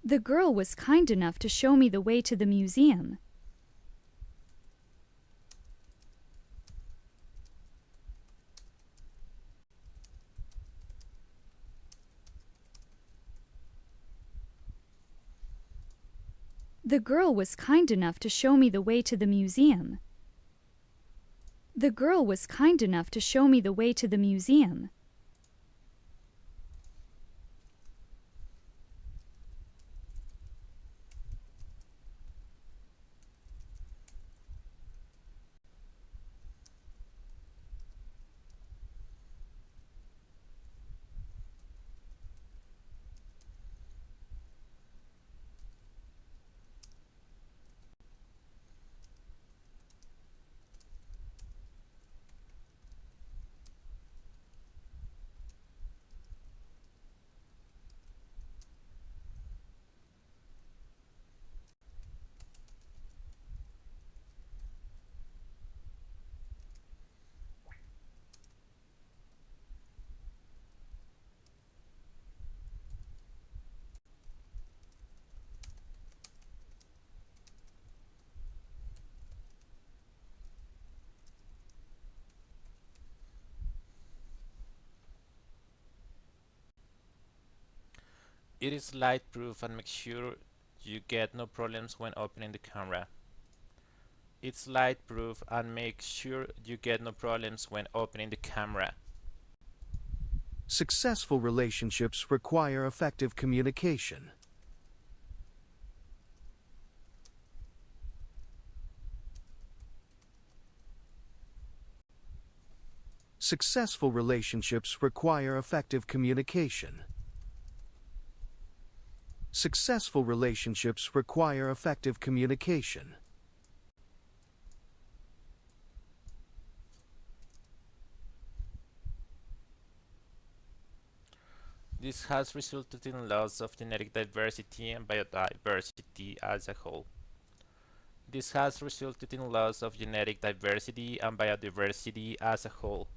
The girl was kind enough to show me the way to the museum. The girl was kind enough to show me the way to the museum. The girl was kind enough to show me the way to the museum. It is light proof and make sure you get no problems when opening the camera. It's light proof and make sure you get no problems when opening the camera. Successful relationships require effective communication. Successful relationships require effective communication. Successful relationships require effective communication. This has resulted in loss of genetic diversity and biodiversity as a whole. This has resulted in loss of genetic diversity and biodiversity as a whole.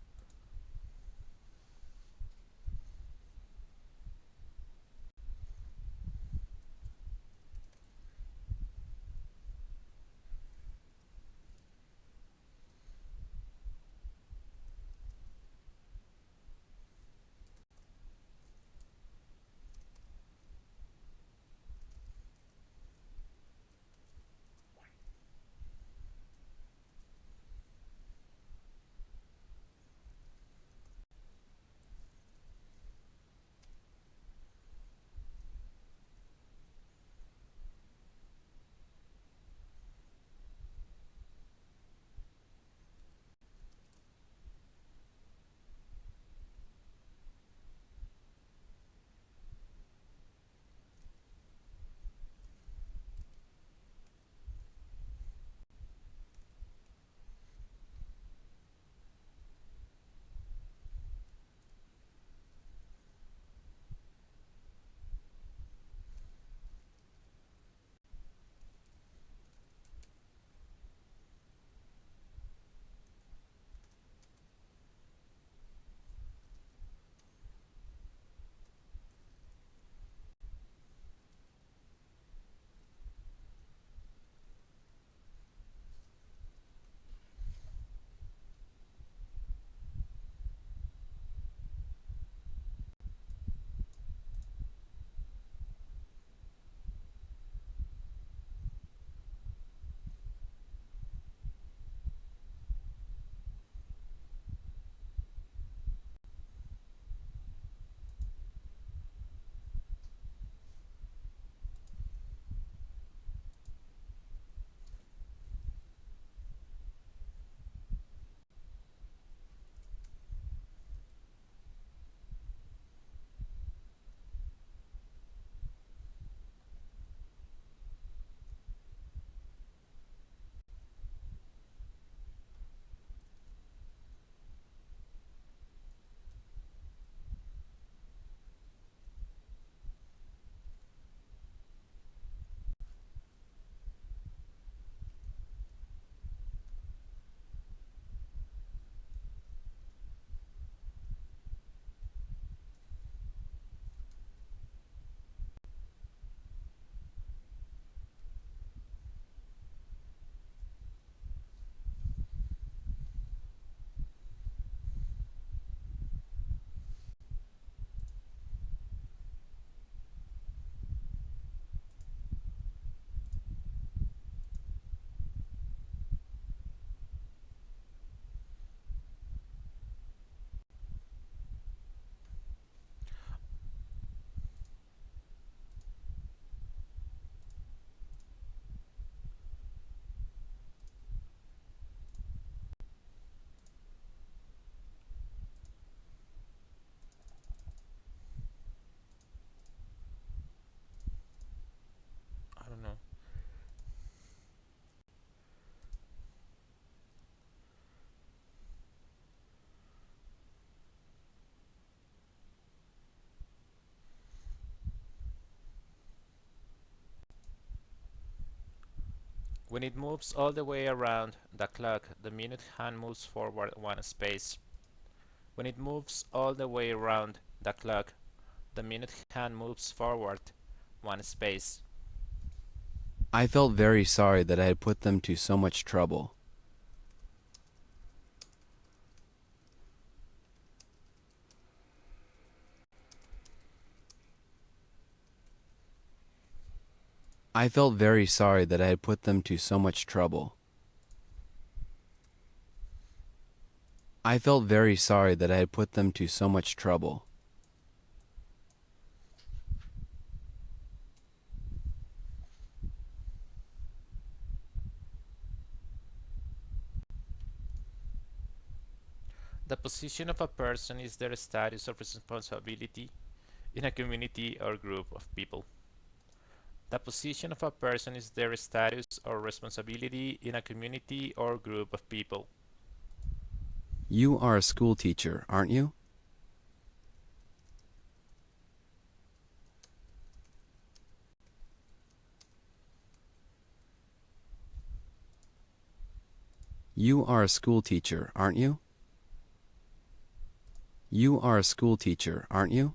When it moves all the way around the clock, the minute hand moves forward one space. When it moves all the way around the clock, the minute hand moves forward one space. I felt very sorry that I had put them to so much trouble. I felt very sorry that I had put them to so much trouble. I felt very sorry that I had put them to so much trouble. The position of a person is their status of responsibility in a community or group of people. The position of a person is their status or responsibility in a community or group of people. You are a school teacher, aren't you? You are a school teacher, aren't you? You are a school teacher, aren't you?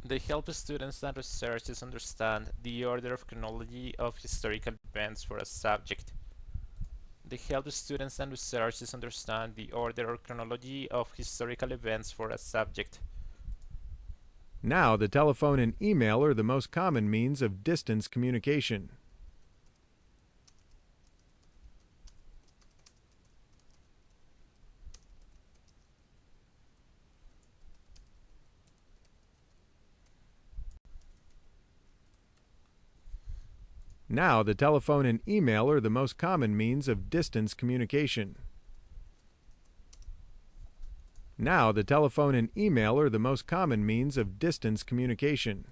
They help students and researchers understand the order of chronology of historical events for a subject. They help students and researchers understand the order or chronology of historical events for a subject. Now, the telephone and email are the most common means of distance communication. Now, the telephone and email are the most common means of distance communication. Now, the telephone and email are the most common means of distance communication.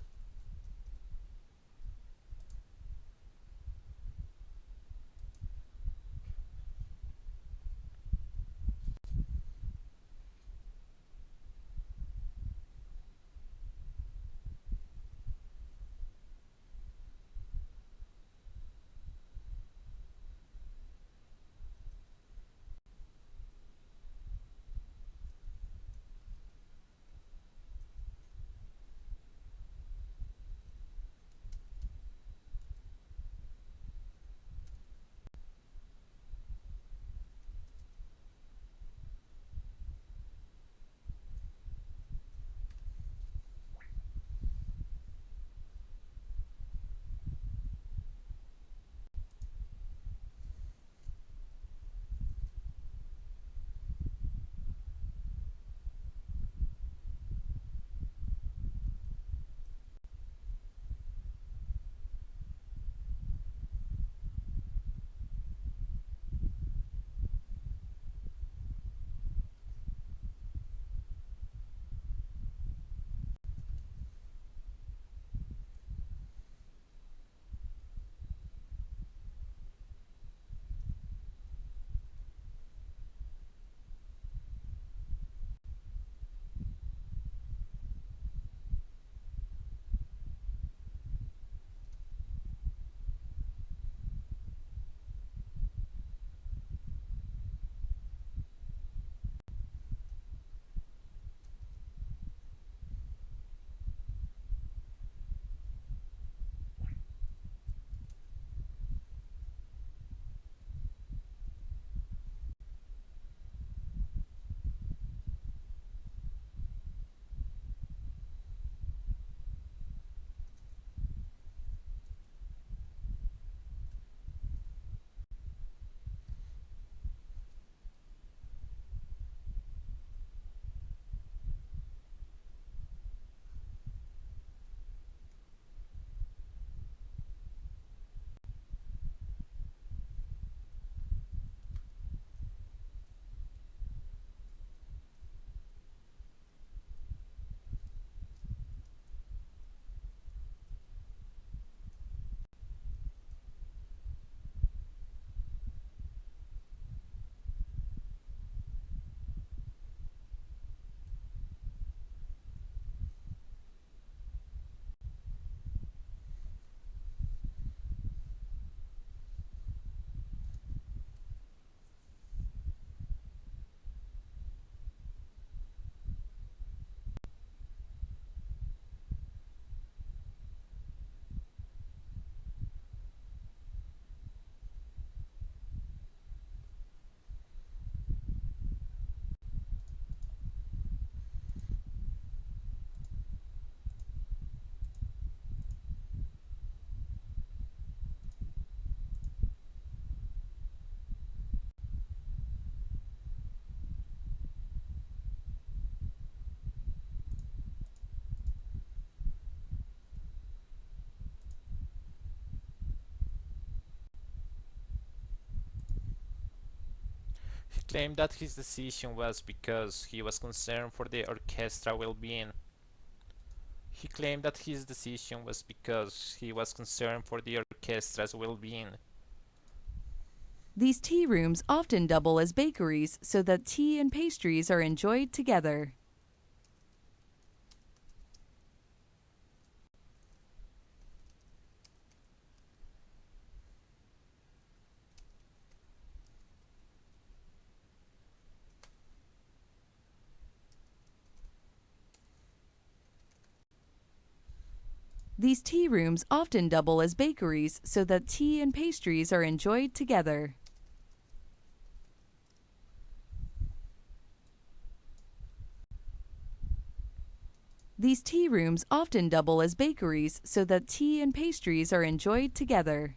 He claimed that his decision was because he was concerned for the orchestra well-being. He claimed that his decision was because he was concerned for the orchestra's well-being. These tea rooms often double as bakeries so that tea and pastries are enjoyed together. These tea rooms often double as bakeries so that tea and pastries are enjoyed together. These tea rooms often double as bakeries so that tea and pastries are enjoyed together.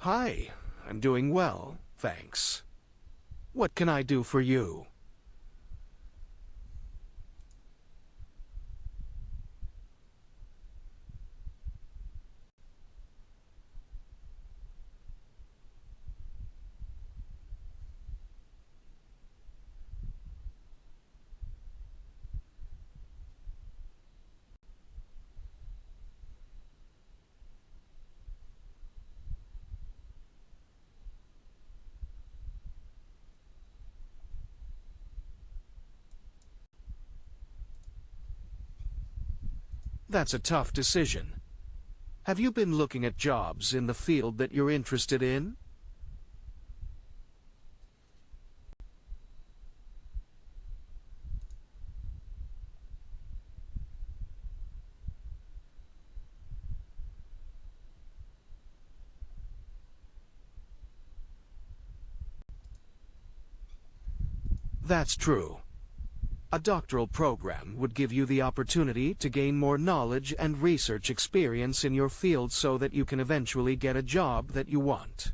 Hi, I'm doing well, thanks. What can I do for you? That's a tough decision. Have you been looking at jobs in the field that you're interested in? That's true. A doctoral program would give you the opportunity to gain more knowledge and research experience in your field so that you can eventually get a job that you want.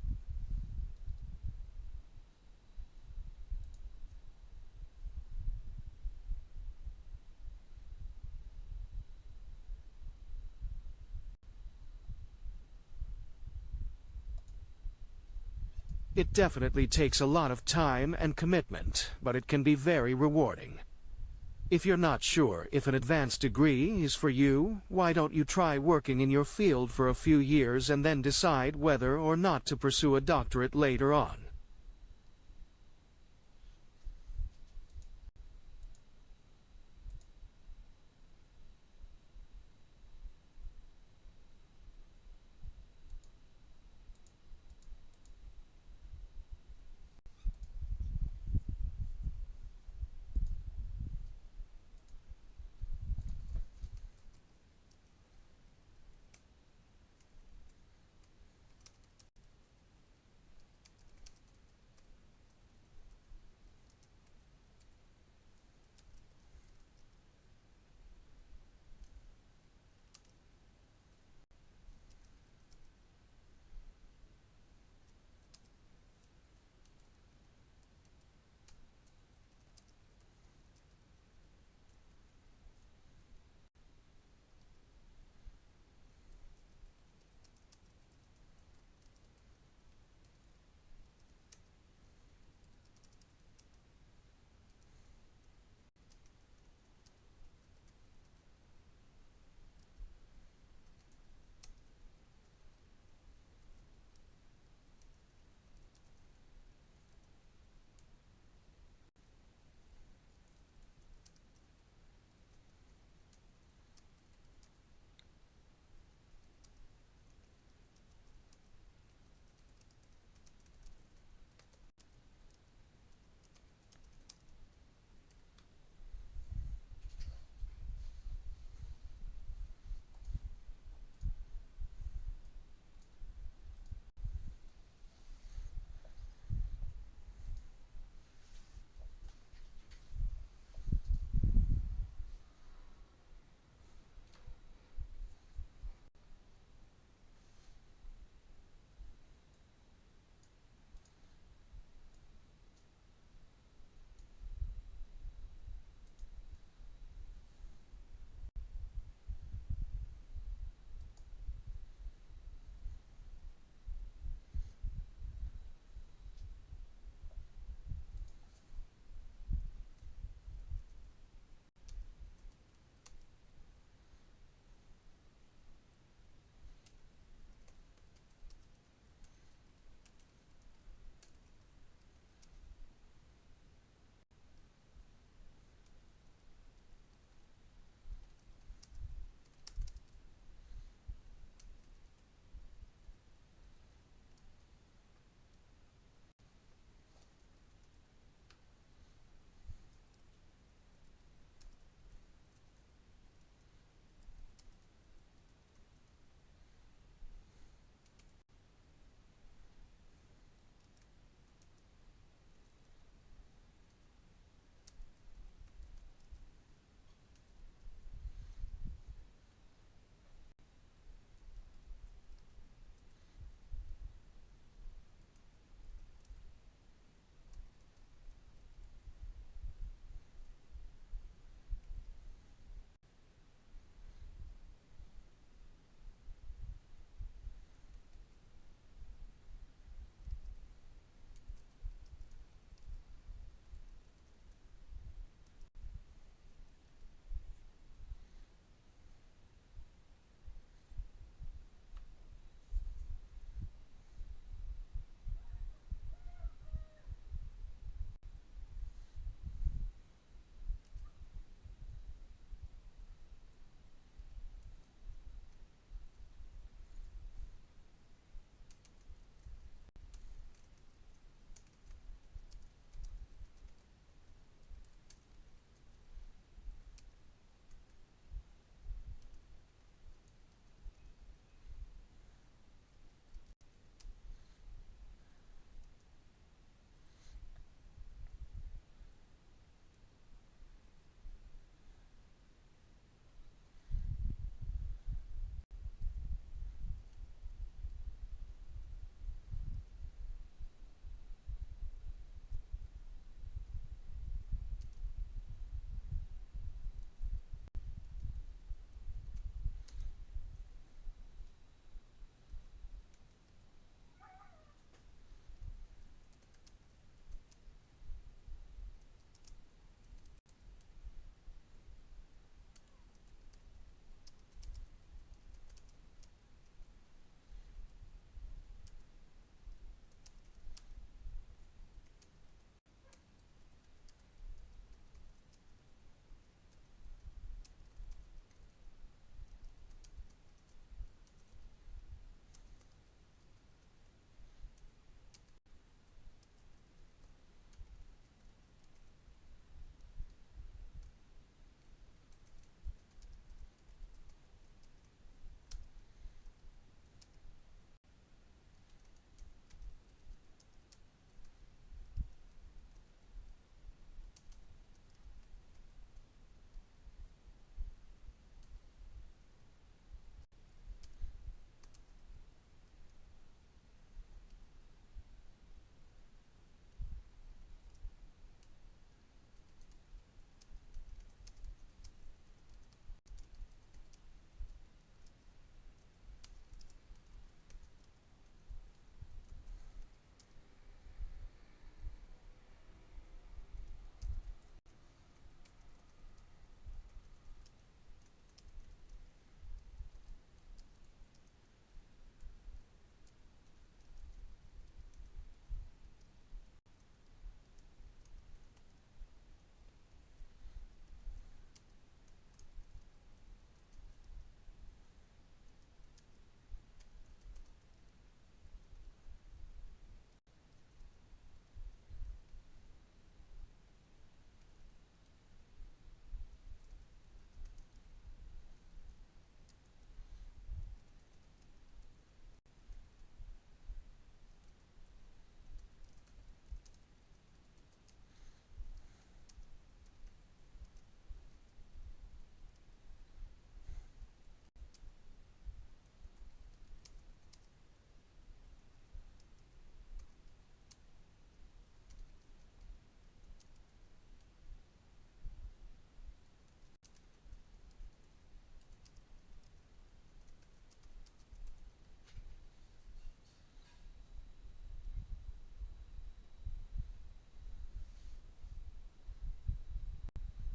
It definitely takes a lot of time and commitment, but it can be very rewarding. If you're not sure if an advanced degree is for you, why don't you try working in your field for a few years and then decide whether or not to pursue a doctorate later on?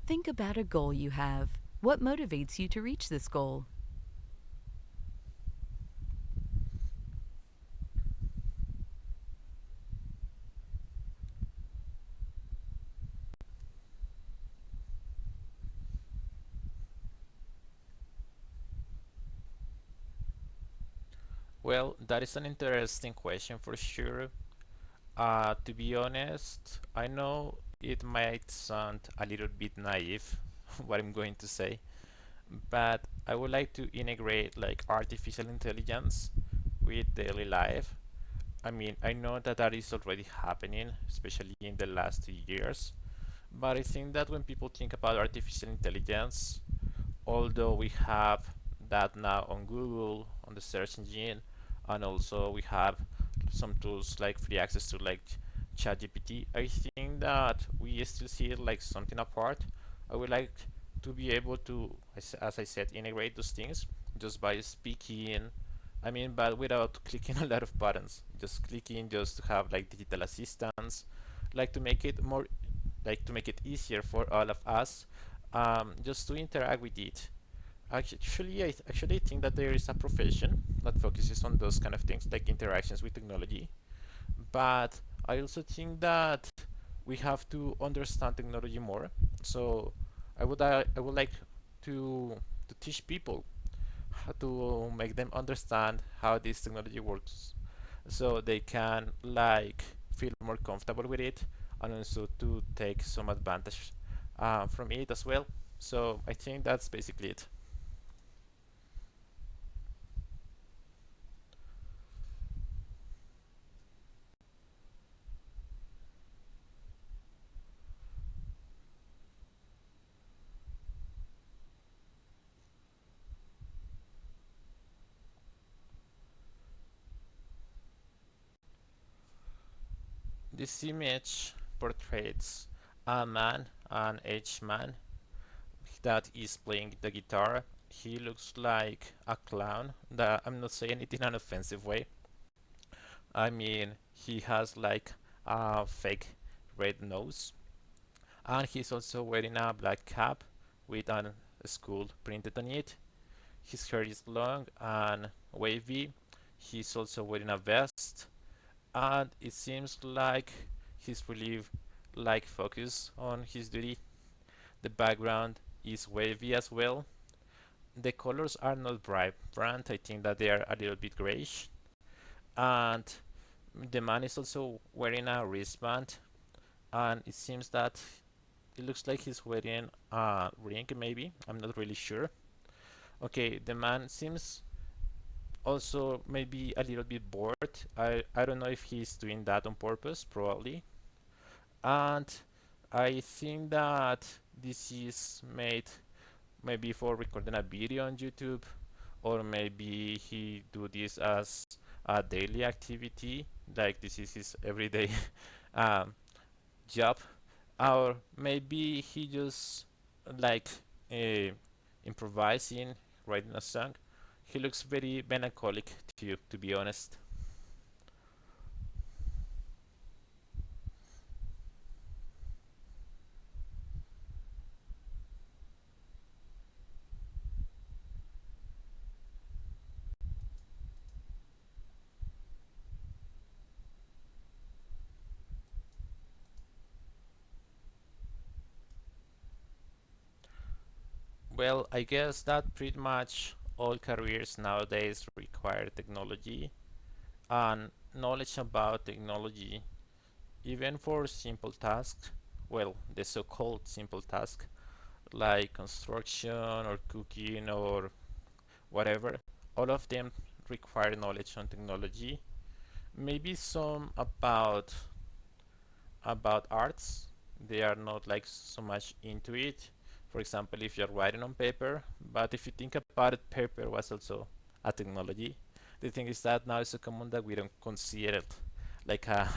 Think about a goal you have. What motivates you to reach this goal? Well, that is an interesting question for sure. To be honest, I know it might sound a little bit naive what I'm going to say, but I would like to integrate like artificial intelligence with daily life. I mean, I know that that is already happening, especially in the last 2 years, but I think that when people think about artificial intelligence, although we have that now on Google, on the search engine, and also we have some tools like free access to like ChatGPT, I think that we still see it like something apart. I would like to be able to, as I said, integrate those things just by speaking. I mean, but without clicking a lot of buttons, just clicking, just to have like digital assistants, like to make it more, like to make it easier for all of us, just to interact with it. Actually, I think that there is a profession that focuses on those kind of things, like interactions with technology. But I also think that we have to understand technology more. So I would like to teach people how to make them understand how this technology works, so they can like feel more comfortable with it, and also to take some advantage from it as well. So I think that's basically it. This image portrays a man, an aged man, that is playing the guitar. He looks like a clown. That I'm not saying it in an offensive way. I mean, he has like a fake red nose, and he's also wearing a black cap with a school printed on it. His hair is long and wavy. He's also wearing a vest, and it seems like he's really like focused on his duty. The background is wavy as well. The colors are not vibrant. I think that they are a little bit grayish. And the man is also wearing a wristband, and it seems that it looks like he's wearing a ring, maybe. I'm not really sure. Okay, the man seems also maybe a little bit bored. I don't know if he's doing that on purpose, probably. And I think that this is made maybe for recording a video on YouTube, or maybe he do this as a daily activity, like this is his everyday um, job, or maybe he just like uh, improvising, writing a song. He looks very melancholic to be honest. Well, I guess that pretty much all careers nowadays require technology and knowledge about technology, even for simple tasks. Well, the so-called simple tasks like construction or cooking or whatever, all of them require knowledge on technology. Maybe some about arts, they are not like so much into it. For example, if you're writing on paper, but if you think about it, paper was also a technology. The thing is that now it's so common that we don't consider it like a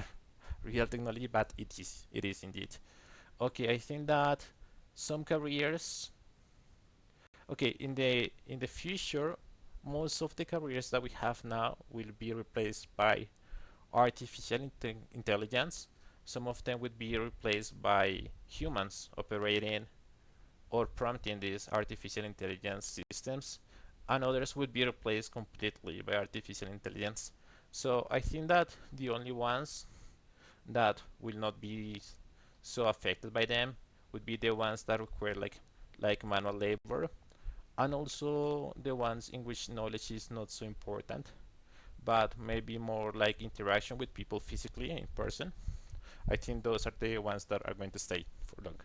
real technology, but it is indeed. Okay, I think that some careers, okay, in the future, most of the careers that we have now will be replaced by artificial intelligence. Some of them would be replaced by humans operating. or prompting these artificial intelligence systems, and others would be replaced completely by artificial intelligence. So I think that the only ones that will not be so affected by them would be the ones that require like manual labor, and also the ones in which knowledge is not so important, but maybe more like interaction with people physically in person. I think those are the ones that are going to stay for long.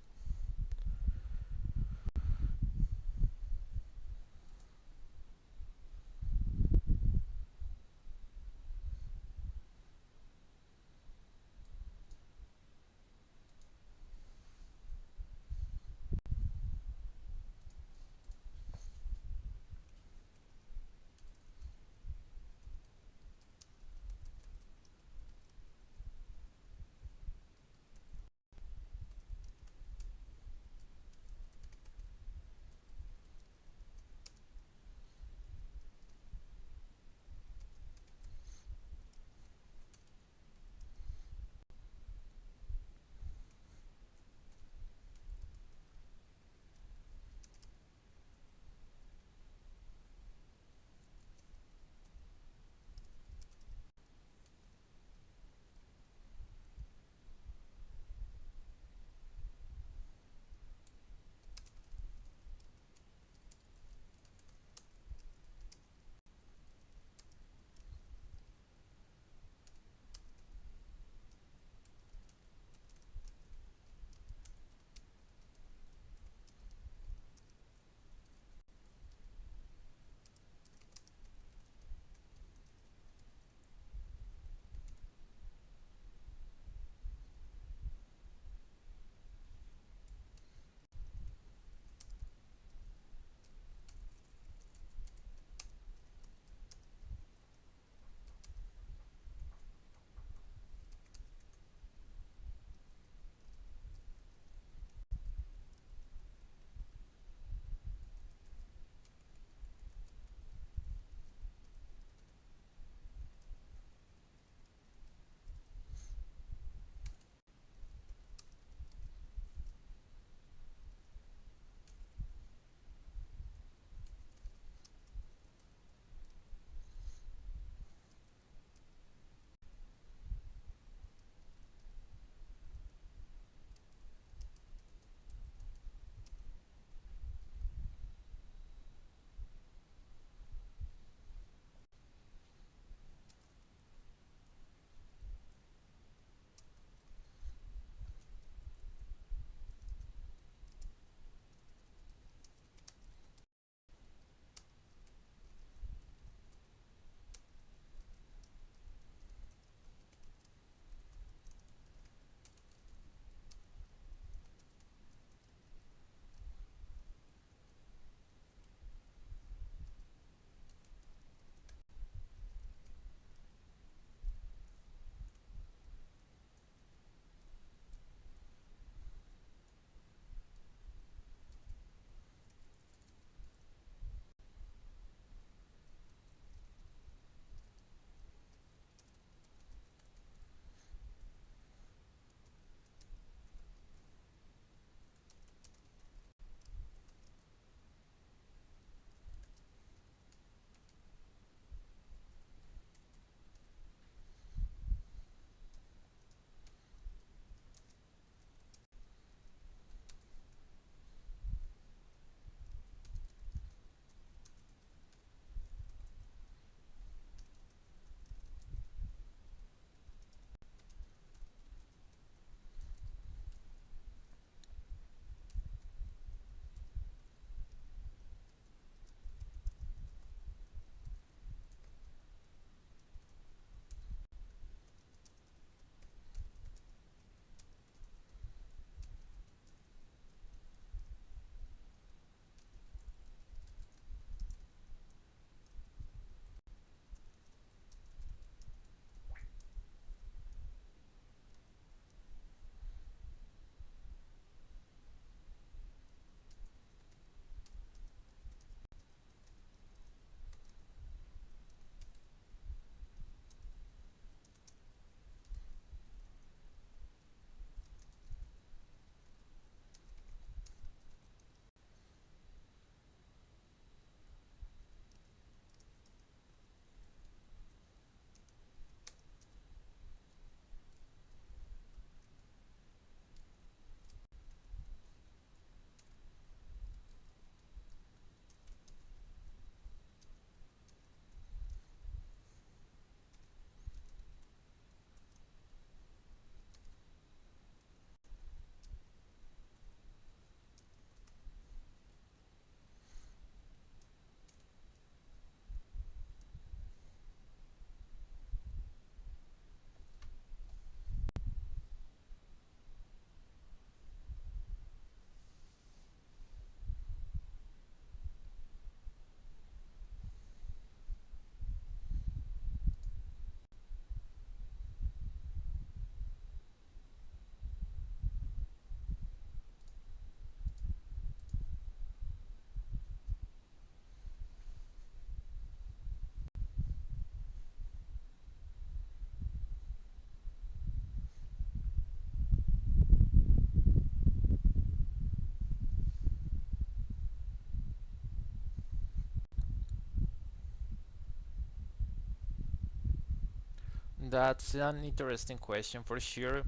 That's an interesting question for sure.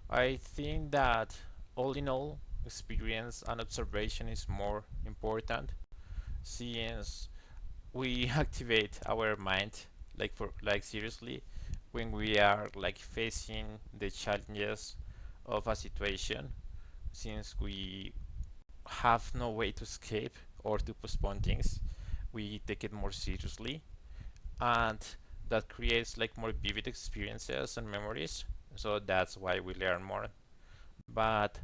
I think that all in all, experience and observation is more important since we activate our mind like seriously when we are like facing the challenges of a situation since we have no way to escape or to postpone things, we take it more seriously, and that creates like more vivid experiences and memories, so that's why we learn more. But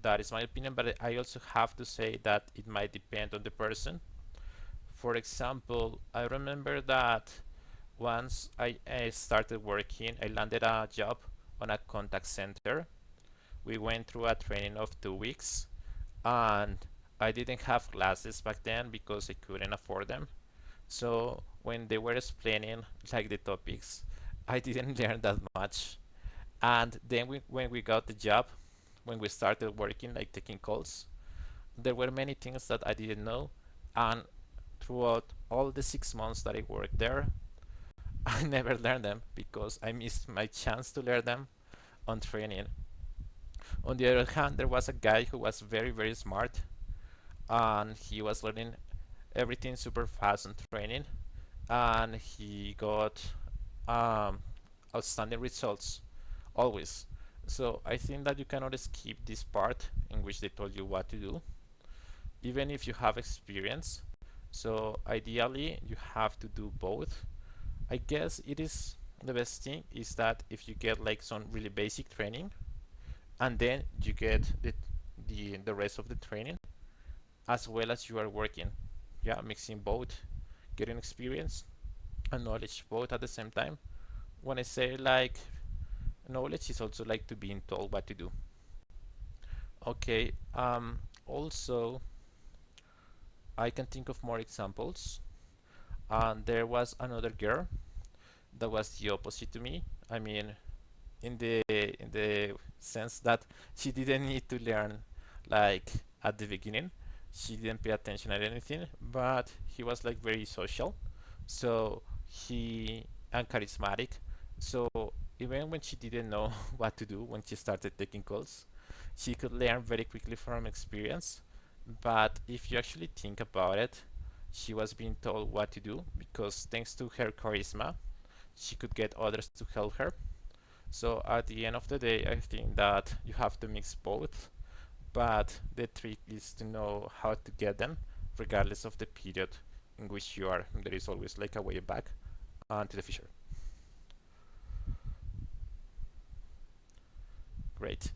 that is my opinion, but I also have to say that it might depend on the person. For example, I remember that once I started working, I landed a job on a contact center. We went through a training of 2 weeks, and I didn't have classes back then because I couldn't afford them. So when they were explaining like the topics, I didn't learn that much. And then when we got the job, when we started working, like taking calls, there were many things that I didn't know. And throughout all the 6 months that I worked there, I never learned them because I missed my chance to learn them on training. On the other hand, there was a guy who was very, very smart, and he was learning everything super fast on training, and he got um, outstanding results always. So I think that you cannot skip this part in which they told you what to do, even if you have experience. So ideally, you have to do both. I guess it is the best thing is that if you get like some really basic training, and then you get the rest of the training as well as you are working. Yeah, mixing both, getting experience and knowledge both at the same time. When I say like knowledge is also like to being told what to do. Okay, also I can think of more examples. And there was another girl that was the opposite to me. I mean, in the sense that she didn't need to learn like at the beginning. She didn't pay attention at anything, but he was like very social. So he and charismatic. So even when she didn't know what to do when she started taking calls, she could learn very quickly from experience. But if you actually think about it, she was being told what to do because thanks to her charisma, she could get others to help her. So at the end of the day, I think that you have to mix both, but the trick is to know how to get them, regardless of the period in which you are. There is always like a way back to the future. Great.